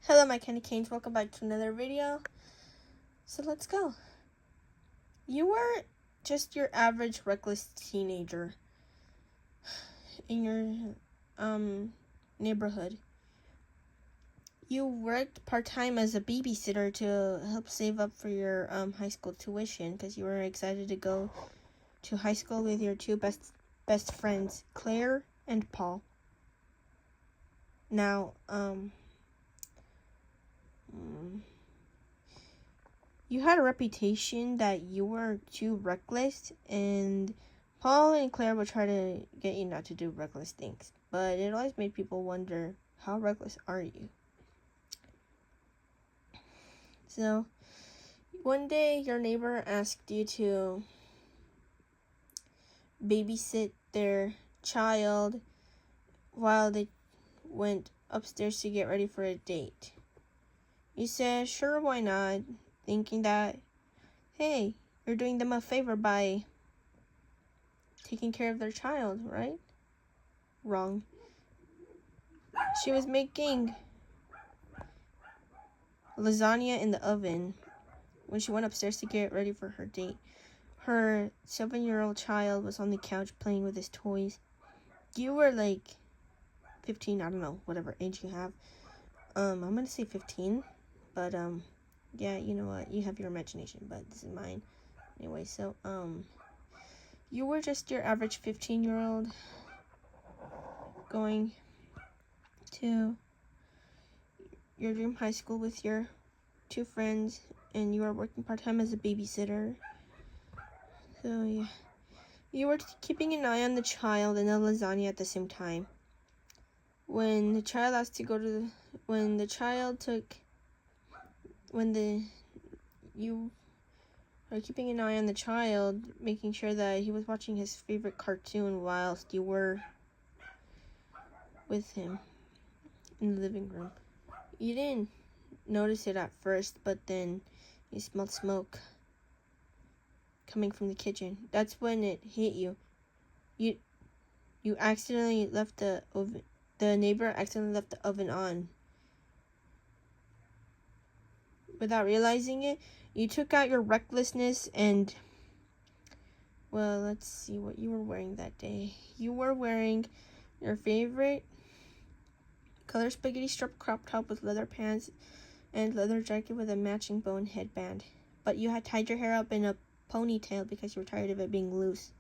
Hello my candy canes, welcome back to another video. So let's go. You were just your average reckless teenager in your neighborhood. You worked part-time as a babysitter to help save up for your high school tuition because you were excited to go to high school with your two best friends, Claire and Paul. Now, you had a reputation that you were too reckless, and Paul and Claire would try to get you not to do reckless things, but it always made people wonder, how reckless are you? So, one day your neighbor asked you to babysit their child while they went upstairs to get ready for a date. You said, sure, why not? Thinking that, hey, you're doing them a favor by taking care of their child, right? Wrong. She was making lasagna in the oven when she went upstairs to get ready for her date. Her 7-year-old child was on the couch playing with his toys. You were like 15, I don't know, whatever age you have. I'm gonna say 15, but yeah, you know what, you have your imagination, but this is mine. Anyway, so you were just your average 15-year-old going to your dream high school with your two friends, and you were working part-time as a babysitter. So yeah, you were keeping an eye on the child and the lasagna at the same time. When the child asked to go to you are keeping an eye on the child, making sure that he was watching his favorite cartoon whilst you were with him in the living room. You didn't notice it at first, but then you smelled smoke coming from the kitchen. That's when it hit you. You accidentally left the oven. The neighbor accidentally left the oven on. Without realizing it, you took out your recklessness and, well, let's see what you were wearing that day. You were wearing your favorite color spaghetti strap crop top with leather pants and leather jacket with a matching bone headband. But you had tied your hair up in a ponytail because you were tired of it being loose.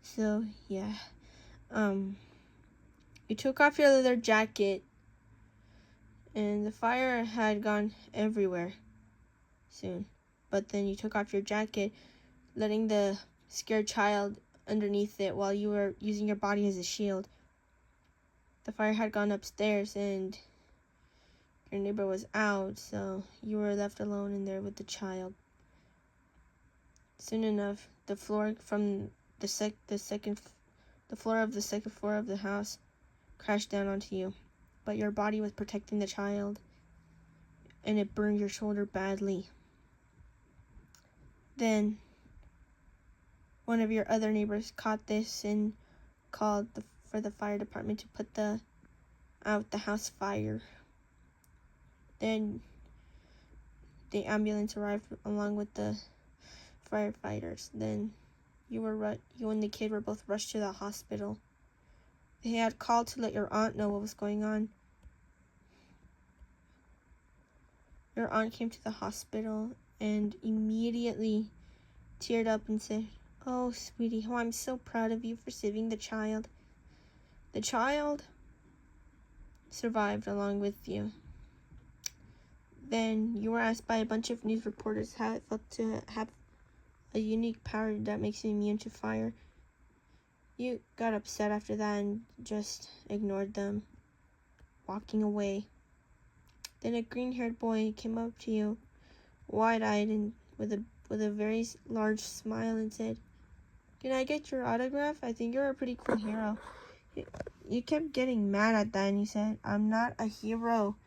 So, yeah. You took off your leather jacket, and the fire had gone everywhere soon. But then you took off your jacket, letting the scared child underneath it while you were using your body as a shield. The fire had gone upstairs, and your neighbor was out, so you were left alone in there with the child. Soon enough, the floor from the floor of the second floor of the house crashed down onto you, but your body was protecting the child, and it burned your shoulder badly. Then one of your other neighbors caught this and called for the fire department to put out the house fire. Then the ambulance arrived along with the firefighters. Then you and the kid were both rushed to the hospital. They had called to let your aunt know what was going on. Your aunt came to the hospital and immediately teared up and said, "Oh, sweetie, I'm so proud of you for saving the child." The child survived along with you. Then you were asked by a bunch of news reporters how it felt to have a unique power that makes you immune to fire. You got upset after that and just ignored them, walking away. Then a green-haired boy came up to you, wide-eyed and with a very large smile, and said, "Can I get your autograph? I think you're a pretty cool hero." You kept getting mad at that, and you said, "I'm not a hero.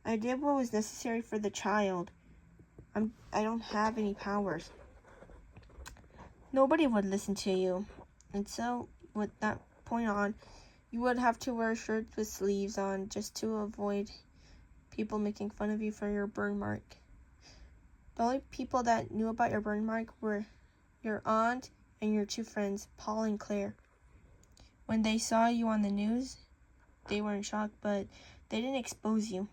I did what was necessary for the child. I don't have any powers." Nobody would listen to you, and so with that point on, you would have to wear shirts with sleeves on just to avoid people making fun of you for your burn mark. The only people that knew about your burn mark were your aunt and your two friends, Paul and Claire. When they saw you on the news, they were in shock, but they didn't expose you.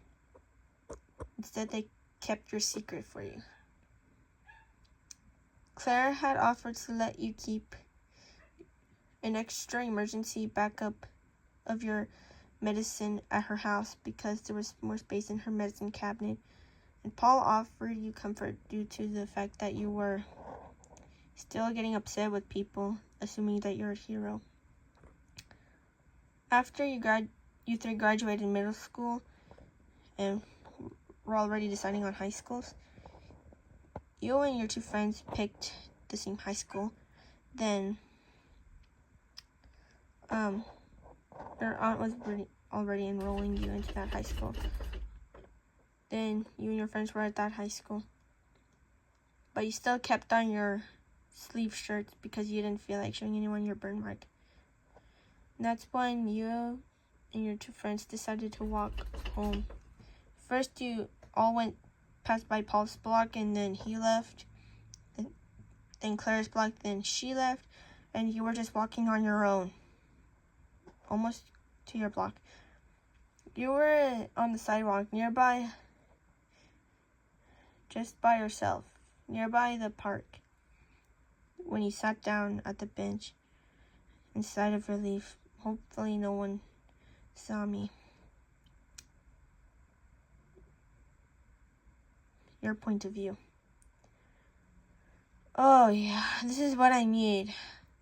Instead, they kept your secret for you. Claire had offered to let you keep an extra emergency backup of your medicine at her house because there was more space in her medicine cabinet. And Paul offered you comfort due to the fact that you were still getting upset with people, assuming that you're a hero. After you three graduated middle school and were already deciding on high schools, you and your two friends picked the same high school. Then your aunt was already enrolling you into that high school. Then you and your friends were at that high school. But you still kept on your sleeve shirts because you didn't feel like showing anyone your burn mark. And that's when you and your two friends decided to walk home. First, you all went past by Paul's block, and then he left. Then Claire's block, then she left. And you were just walking on your own, almost to your block. You were on the sidewalk nearby, just by yourself, nearby the park, when you sat down at the bench in sigh of relief. Hopefully no one saw me. Your point of view. Oh yeah, this is what I need.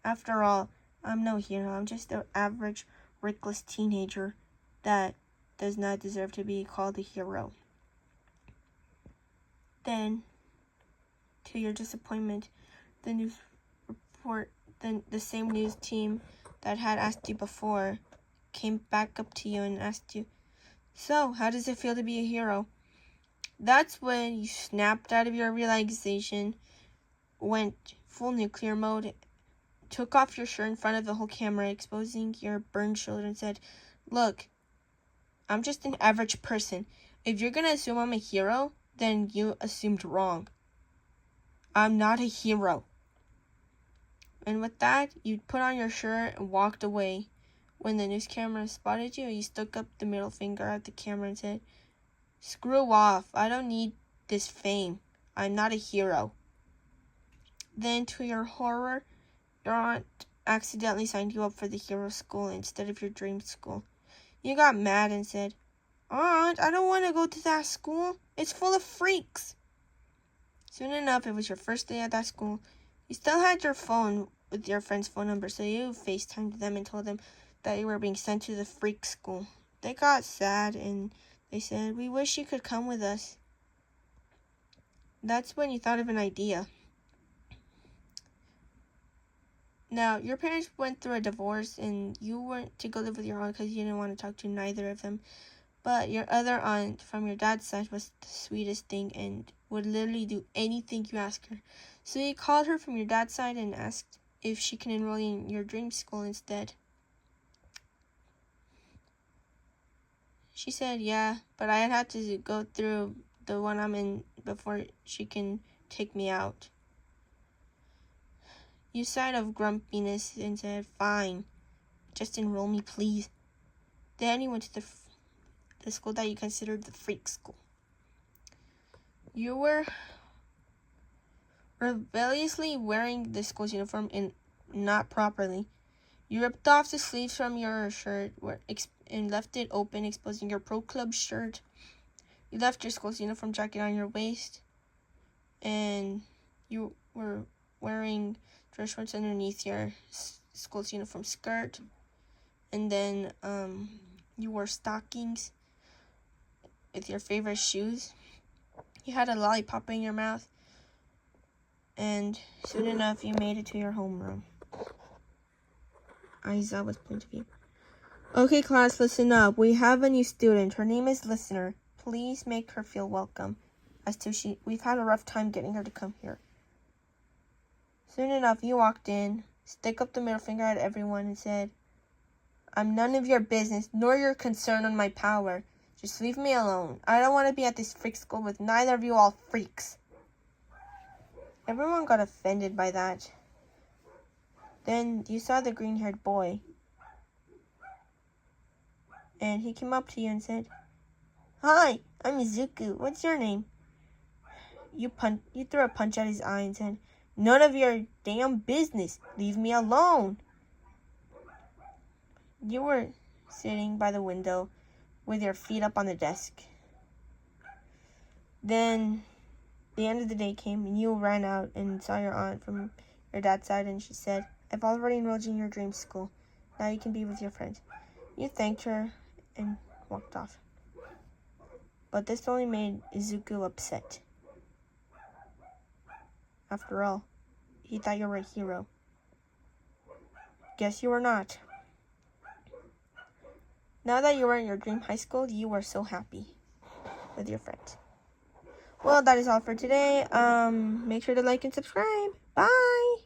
After all, I'm no hero. I'm just an average, reckless teenager that does not deserve to be called a hero. Then, to your disappointment, the same news team that had asked you before came back up to you and asked you, "So, how does it feel to be a hero?" That's when you snapped out of your realization, went full nuclear mode, took off your shirt in front of the whole camera, exposing your burned shoulder, and said, "Look, I'm just an average person. If you're gonna assume I'm a hero, then you assumed wrong. I'm not a hero." And with that, you put on your shirt and walked away. When the news camera spotted you, you stuck up the middle finger at the camera and said, "Screw off. I don't need this fame. I'm not a hero." Then, to your horror, your aunt accidentally signed you up for the hero school instead of your dream school. You got mad and said, "Aunt, I don't want to go to that school. It's full of freaks." Soon enough, it was your first day at that school. You still had your phone with your friend's phone number, so you FaceTimed them and told them that you were being sent to the freak school. They got sad and they said, "We wish you could come with us." That's when you thought of an idea. Now, your parents went through a divorce and you went to go live with your aunt because you didn't want to talk to neither of them. But your other aunt from your dad's side was the sweetest thing and would literally do anything you asked her. So you called her from your dad's side and asked if she can enroll you in your dream school instead. She said, "Yeah, but I had to go through the one I'm in before she can take me out." You sighed of grumpiness and said, "Fine, just enroll me, please." Then you went to the school that you considered the freak school. You were rebelliously wearing the school's uniform and not properly. You ripped off the sleeves from your shirt and left it open, exposing your pro club shirt. You left your school's uniform jacket on your waist, and you were wearing dress shorts underneath your school's uniform skirt. And then you wore stockings with your favorite shoes. You had a lollipop in your mouth. And soon enough, you made it to your homeroom. Aizawa's point of view. "Okay, class, listen up. We have a new student. Her name is Listener. Please make her feel welcome. We've had a rough time getting her to come here." Soon enough, you walked in, stuck up the middle finger at everyone, and said, "I'm none of your business, nor your concern on my power. Just leave me alone. I don't want to be at this freak school with neither of you all freaks. Everyone got offended by that. Then you saw the green-haired boy. And he came up to you and said, "Hi, I'm Izuku. What's your name?" You threw a punch at his eye and said, "None of your damn business. Leave me alone." You were sitting by the window with your feet up on the desk. Then the end of the day came and you ran out and saw your aunt from your dad's side, and she said, "I've already enrolled you in your dream school. Now you can be with your friend." You thanked her and walked off. But this only made Izuku upset. After all, he thought you were a hero. Guess you were not. Now that you were in your dream high school, you were so happy with your friend. Well, that is all for today. Make sure to like and subscribe. Bye!